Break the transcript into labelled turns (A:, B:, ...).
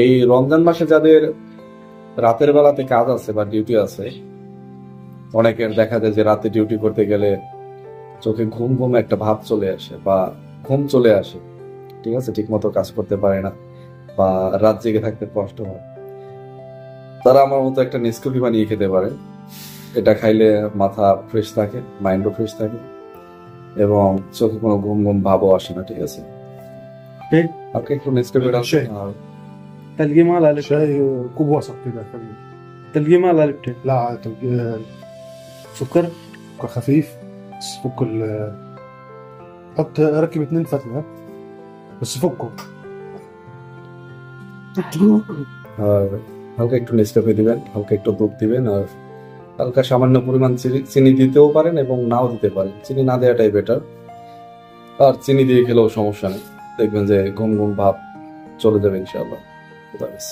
A: এই রমজান মাসে যাদের রাতের বেলাতে কাজ আছে বা ডিউটি আছে, অনেকের দেখা যায় যে রাতে ডিউটি করতে গেলে চোখে ঘুম ঘুম একটা ভাব চলে আসে বা ঘুম চলে আসে, ঠিক আছে, ঠিক মতো কাজ করতে পারে না বা রাত জেগে থাকতে কষ্ট হয়। তারা আমার মতো একটা নেস্কাফি বানিয়ে খেতে পারে। এটা খাইলে মাথা ফ্রেশ থাকে, মাইন্ডও ফ্রেশ থাকে এবং চোখে কোনো ঘুম ঘুম ভাবও আসে না, ঠিক আছে।
B: ايه
A: আপনি একটু নেস্কাফি
B: شاي تلقيه مال على
C: شاي كوب وسط كده خفيف.
B: تلقيه مال على بتاع
C: لا
B: سكر
C: سكر خفيف بس فك حط ركب 2 فتلة بس فكه.
A: আর হালকা একটু নেস্কাফে দিবেন, হালকা একটু দুধ দিবেন, আর হালকা সামান্য পরিমাণ চিনি দিতেও পারেন এবং নাও দিতে পারেন। চিনি না দেওয়াটাই বেটার, আর চিনি দিয়ে খেলেও সমস্যা নেই, দেখবেন যে ঘুম ঘুম ভাব চলে যাবে ইনশাআল্লাহ। খুদা হাফেজ।